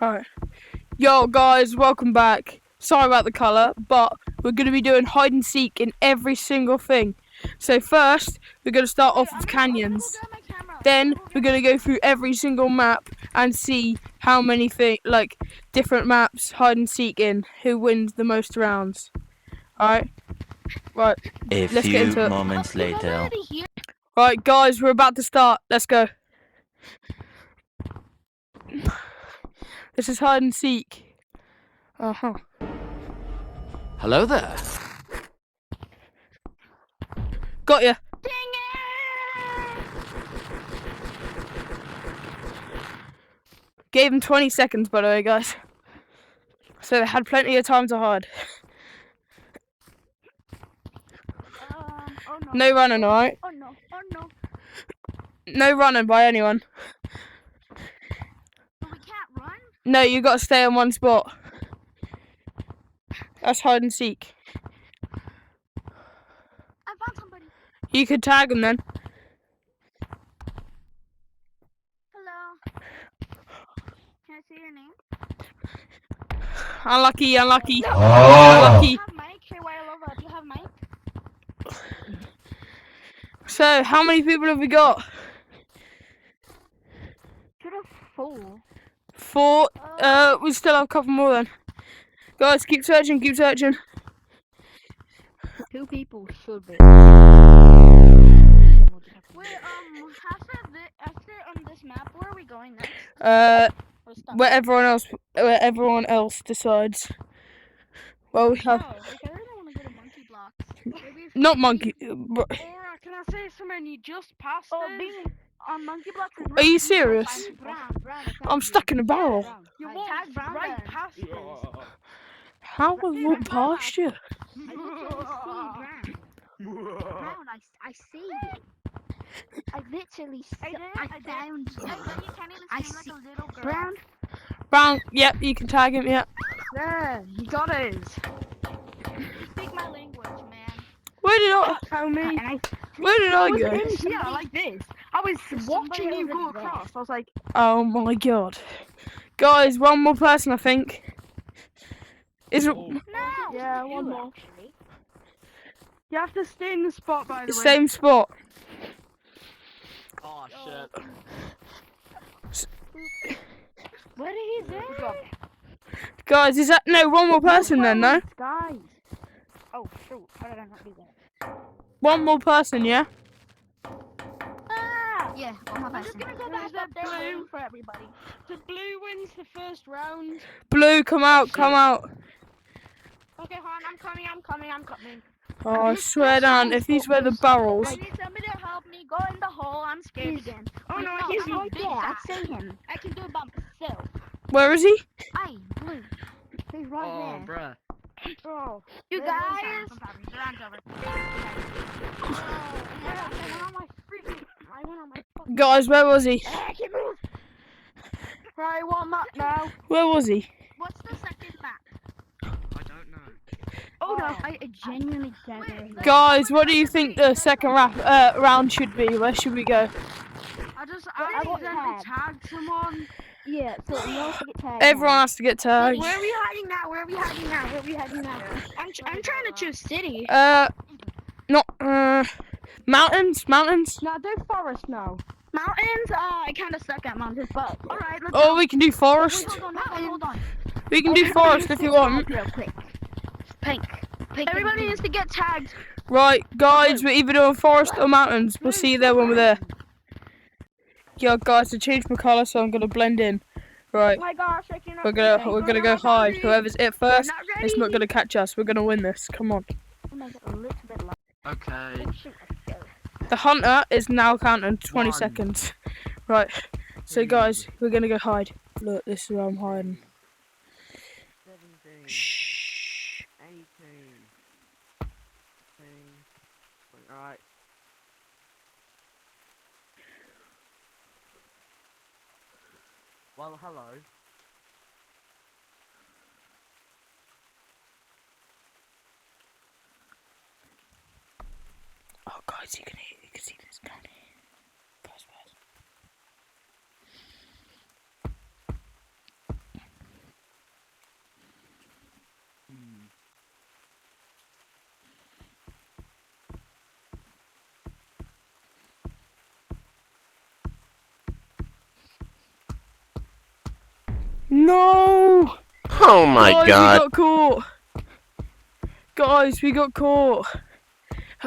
Alright. Yo guys, welcome back. Sorry about the colour, but we're going to be doing hide and seek in every single thing. So first, we're going to start off with canyons. Then we're going to go through every single map and see how many different maps hide and seek in, who wins the most rounds. Alright? Right, let's get into it. A few moments later. Right guys, we're about to start. Let's go. This is hide and seek. Hello there. Got ya. Dang it! Gave him 20 seconds, by the way, guys. So they had plenty of time to hide. Oh no. No running, alright? Oh no. Oh no. No running by anyone. But we can't run? No, you got to stay in one spot. That's hide and seek. I found somebody. You could tag them then. Hello. Can I see your name? Unlucky, unlucky. No. Unlucky. Do you have Mike? Hey, why I love that. Do you have Mike? So, how many people have we got? Should have 4. 4. We still have a couple more then. Guys, keep searching, keep searching. 2 people should be. Wait, after on this map, where are we going next? Where everyone else decides. Well, we have I really want to go to Monkey Blocks. not monkey. Aura, can I say something? You just passed Oh, us. being on Monkey Blocks is Are you serious? Brown, I'm stuck in a barrel. You Tag walked Brown right then. past us. How have I walked past you? Brown, I see you. I literally found you. I see Brown. Brown, yep, you can tag him, yep. There, you got it. You speak my language, man. Where did I Tell me. go? In here like this. I was watching you go across. I was like, Oh my god. Guys, one more person I think. Is it No. yeah, one more. You have to stay in the spot, by the way. same spot? Oh shit. Where did he go? Guys, is that no one more person then, no? Guys. Oh shoot! How did I not do that? One more person, yeah? Ah! Yeah, I'm just gonna go back There's up there that waiting blue. for everybody. The blue wins the first round. Blue, come out, come out. Okay, hon, I'm coming. Oh, I swear down, if these were the barrels. I need somebody to help me go in the hole. I'm scared again. Oh no, he's I'm a right big there. guy. I see him. I can do it by myself. Where is he? Aye, blue. He's right there. Bruh. Oh, You guys. Guys, where was he? right, one map now. Where was he? What's the second map? I don't know. Oh no. I genuinely don't know. Guys, what do you think the second round should be? Where should we go? I I got accidentally tagged. tagged someone. Yeah, so we all get tagged. Everyone has to get tagged. Where are we hiding now? I'm trying to choose city. Mountains? No, do forest now. Mountains? I kind of suck at mountains, but Alright, let's Oh, we can do forest. hold on. We can do forest if you want. Real quick. Pink. Everybody needs to get tagged. Right, guys, we're either doing forest or mountains. We'll see you there when we're there. Yo, guys, I changed my colour, so I'm gonna blend in. Right, Oh my gosh, I cannot. we're gonna go hide. Whoever's it first, it's not gonna catch us. We're gonna win this. Come on. Make it a little bit light. Okay. Shoot, let's go. The hunter is now counting 20 One. seconds. Right, so guys, we're gonna go hide. Look, this is where I'm hiding. 17. Shh. 18. 19. Right. Well, hello. Oh, guys, you can see this down here. Fast. No! Oh my Guys, god. we got caught. Guys, we got caught.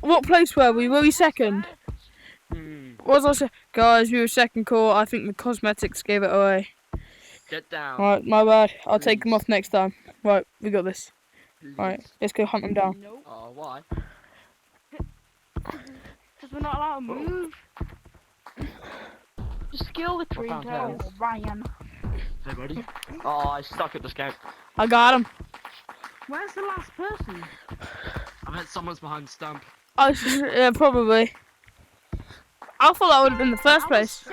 What place were we? Were we second? What was I say? Guys, we were second caught. I think the cosmetics gave it away. Get down. Right, my bad. I'll take them Please. off next time. Right, we got this. Please. Right, let's go hunt them down. Nope. Oh, why? Because we're not allowed to move. Just scale the tree found down. health. Ryan. Hey, buddy. Oh, I suck at this game. I got him. Where's the last person? I bet someone's behind the stump. Yeah, probably. I thought that would have been the first place.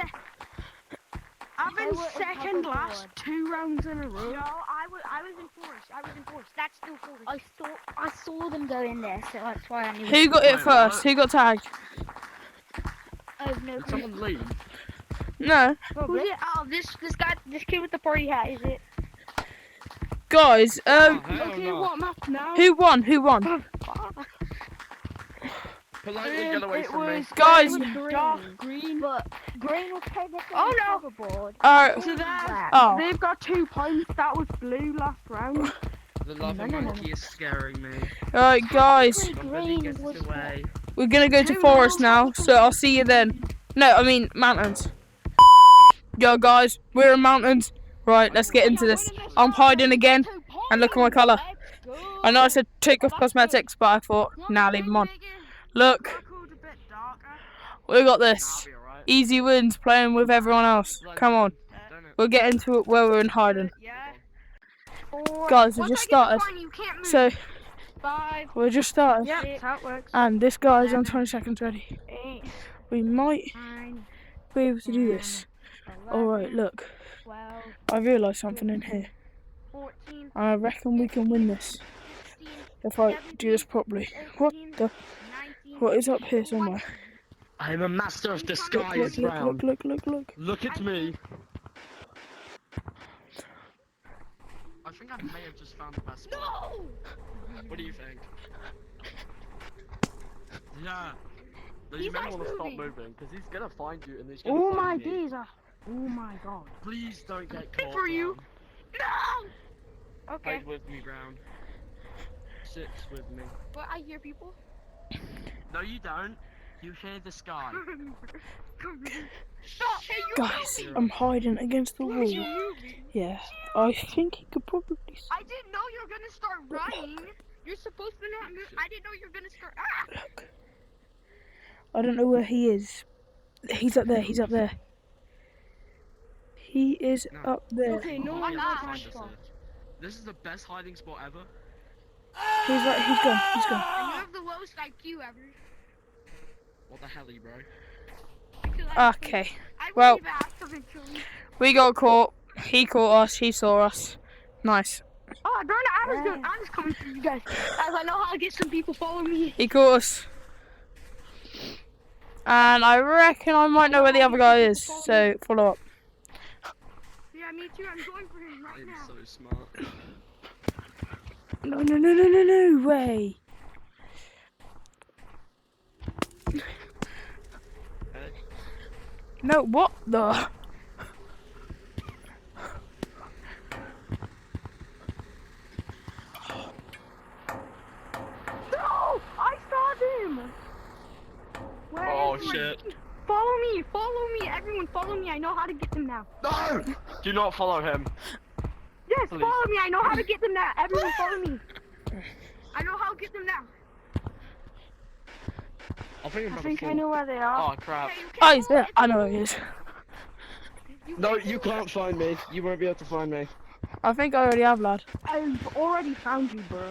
I've been I was second on last hoverboard. 2 rounds in a row. No, I was in forest. I was in forest. That's still forest. I saw them go in there, so that's why I knew. Who got it Wait, first? what? Who got tagged? I have no Did clue. someone leave? No. Who's it? Oh, this guy, this kid with the party hat, is it? Guys, Hell Okay, no. what map now? who won? Who won? Politely get away It from me. was Guys. dark green. But green was technically Oh, no. hoverboard. Alright. So Black. Oh. they've got 2 points. That was blue last round. The lava monkey is scaring me. Alright, guys. Technically, Somebody green get was it away. We're gonna go to forest now, so I'll see you then. No, I mean mountains. Yo, guys, we're in mountains. Right, let's get into this. I'm hiding again, and look at my colour. I know I said take off cosmetics, but I thought, nah, leave them on. Look, Circled a bit darker. we got Nah, I'll this. be alright. Easy wins playing with everyone else. Come on, Don't it? we'll get into it where we're in hiding. Yeah. Guys, we just started, so 5. we just started, Yeah, that's how it works. and this guy's on 20 seconds ready. 8, We might 9, be able to do this. Alright, look, 12, I realised something in here. 14, And I reckon we can win this 16, if I do this properly. What 18, the? 19. What is up here somewhere? I'm a master of Look, disguise, look, Brown. look, look, look, look. Look at me. I think I may have just found the best spot. No! What do you think? Yeah. No, you He's may like want to stop moving. moving, because he's gonna find you and he's gonna Oh find my you. days. Oh my god. Please don't get caught. for you. Brown. No! Okay. Hide with me, Brown. Sit with me. Well, I hear people. No, you don't. You hear the sky. Stop! Hey, you Guys, I'm hiding against the wall. Yeah, I think he could probably. I didn't know you were gonna start running. You're supposed to not move. I didn't know you were gonna start. Ah! Look. I don't know where he is. He's up there. He's up there. He is No. up there. Okay, no Oh, one yeah, knows find my us spot. here. This is the best hiding spot ever. He's right. He's gone. He's gone. And you have the lowest IQ ever. What the hell, bro? Because I Okay. I well- believe after eventually. We got caught. He caught us. He saw us. Nice. Oh, darn it! I was coming for you guys. Guys, I know how to get some people follow me. He caught us. And I reckon I might know where the other guy is. So follow up. Yeah, me too. I'm going for him right I'm now. so smart. No, no, no, no, no, no way. Hey. No, what the? No! I saw them! Where Oh is he? shit. Follow me, everyone, follow me. I know how to get them now. No! Do not follow him. Yes, Please. follow me. I know how to get them now. Everyone, follow me. I know how to get them now. I'll bring him I back think before. I know where they are. Oh crap. Okay, you Oh, can't he's follow there. I know where he is. No, you can't find me. You won't be able to find me. I think I already have, lad. I've already found you, bro.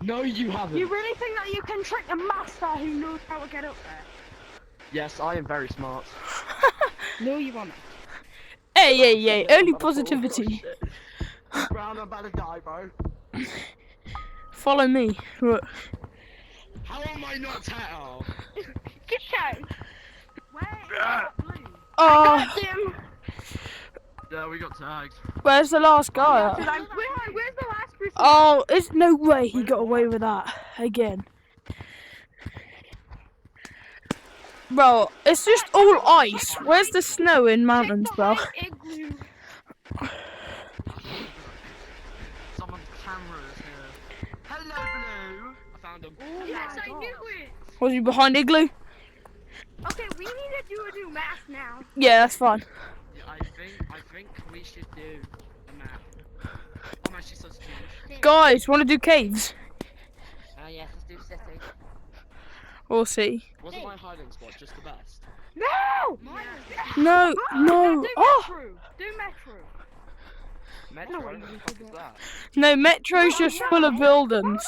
No, you haven't. You really think that you can trick a master who knows how to get up there? Yes, I am very smart. No, you won't. Hey, hey, hey. Oh, Only shit. positivity. Brown, I'm about to die, bro. Follow me. Look. How am I not tail? Get down. Oh, Them. Yeah, we got tagged. where's the last guy? Where's the last person? Oh, there's no way he got away with that again. Bro, it's just all ice. Where's the snow in mountains, bro? Igloo. cameras here. Hello, Blue. I found him. Oh Yes, my I God. knew it. Was he behind Igloo? Okay, we need to do a new map now. Yeah, that's fine. Yeah, I think we should do a map. I'm actually such a genius. Guys, want to do caves? Yes, let's do city. Or sea? Wasn't my hiding spot just the best? No! No, no. Do Oh, Metro. Do Metro. Metro, what the fuck is that? no. Metro's just full of buildings.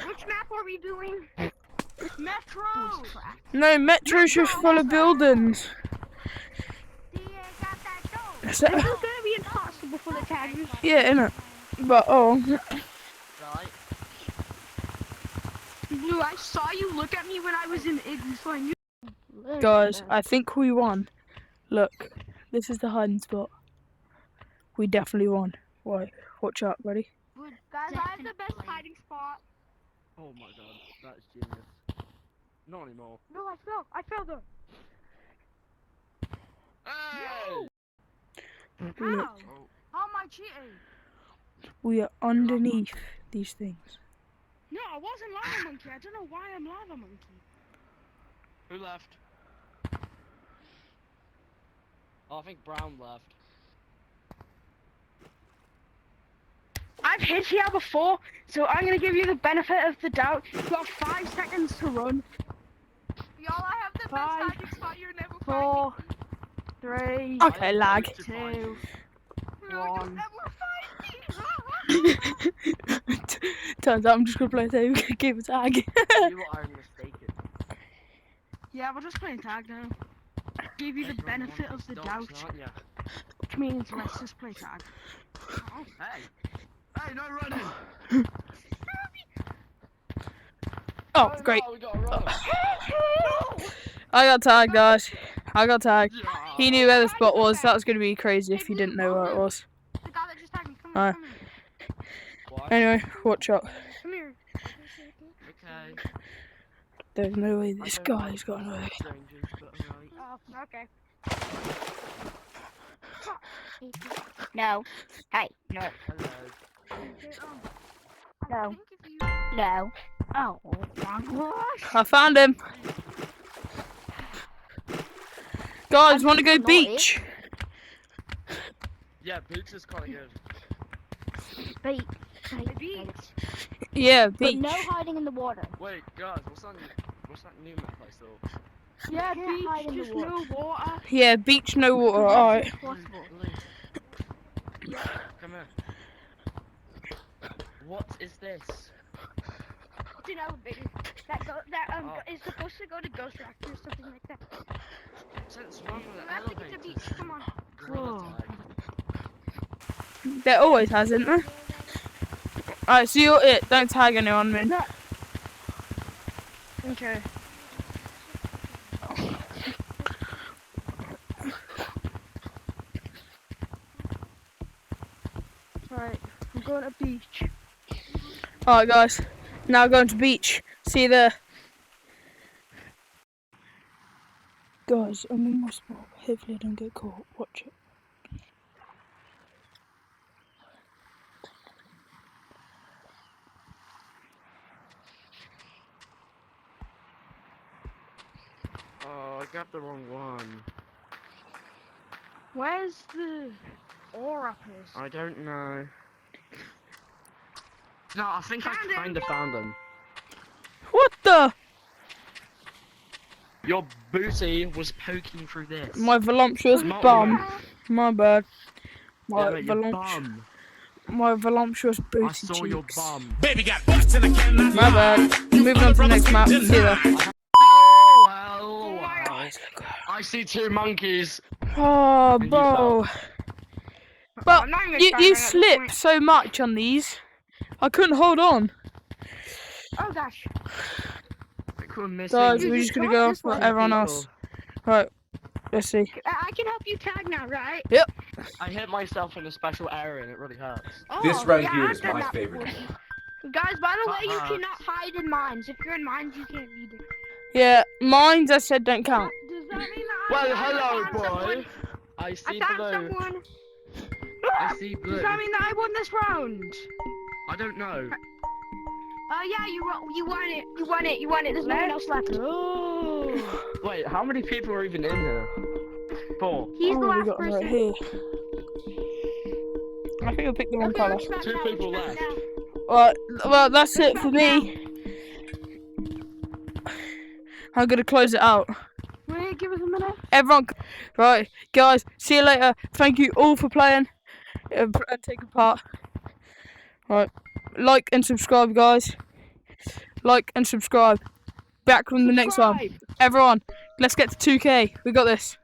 Which map are we doing? Metro. No, Metro's just full of buildings. So, This is gonna be impossible for the taggers. yeah, innit? But oh, Right. Blue, I saw you look at me when I was in Igloo, so I knew. guys, I think we won. Look, this is the hiding spot. We definitely won. Why? Watch out, ready? Guys, I have the best hiding spot. Oh my god, that's genius. Not anymore. No, I fell though. Hey! Look, How? Oh, How am I cheating? we are underneath these things. No, I wasn't lava monkey. I don't know why I'm lava monkey. who left? Oh, I think Brown left. I've hit here before, so I'm gonna give you the benefit of the doubt. You've got 5 seconds to run. Y'all, I have the 5, best hiding spot. You're never 4, 3, Okay, lag. 2, 1. Turns out I'm just gonna play a game of tag. You are mistaken. Yeah, we're just playing tag now. Give you the benefit of the doubt, Aren't ya? which means let's just play tag. Oh, hey! Hey, no running! Oh, great. No, we gotta run. I got tagged, guys. I got tagged. Yeah. He knew where the spot was. That was gonna be crazy if he didn't know where it was. The guy that just tagged me. Come Alright. here. What? Anyway, watch out. Come here. Okay. There's no way I this don't guy's like got away. strangers, but alright. Oh, okay. No. Hey, no. Hello. No. No. Oh my gosh. I found him. Guys, want to go beach? Yeah, beach is kind of good. Beach. Yeah, But beach. no hiding in the water. Wait, guys, what's that new map I saw? Yeah, can't hide in beach, the just no water. Yeah, beach, no water. Alright. Possible. Come here. What is this? It's an elevator. Is supposed to go to Ghost Reactor or something like that. Since when were We the have to get to elevators? beach. Come on. Gorilla tag. There always has, isn't there? Alright, so you're it. Don't tag anyone, man. Okay. Right, I'm going to beach. Alright, guys. Now going to beach. See you there. Guys, I'm in my spot. Hopefully I don't get caught. Watch it. Oh, I got the wrong one. Where's the aura person? I don't know. No, I think I Found him. kind of found them. What the? Your booty was poking through this. My voluptuous Not bum. you. My bad. Yeah, My, mate, your voluptuous, bum. my voluptuous booty I saw your cheeks. bum. Baby got boots and I cannot My bad. Moving on to the next map. See you there. Oh, well, wow. Guys, look. I see 2 monkeys. Oh, And you bro. But I'm not even you trying at this slip point. so much on these. I couldn't hold on. Oh gosh. We're missing. Guys, Dude, we're just just gonna come go up off this what way. everyone else. Right. Let's see. I can help you tag now, right? I hit myself in a special area and it really hurts. Oh, This right yeah, here I've is done my that favorite. before. Guys, by the way, you Uh-uh. cannot hide in mines. If you're in mines, you can't either. Yeah, mines I said don't count. Does that mean that Well, I hello, found boy. someone? I see I found blue. someone. I see blue. Does that mean that I won this round? I don't know. Yeah, you won it. You won it. You won it. There's no one else left. Wait, how many people are even in here? 4. He's the we last got them right person. here. I think I picked the wrong colour. which map 2 now, people which map left. now? Well, that's it for me. I'm gonna close it out. Wait, give us a minute. Everyone, right, guys. See you later. Thank you all for playing and taking part. Right, like and subscribe, guys. Like and subscribe. Back from the next one. Subscribe. Everyone, let's get to 2K. We got this.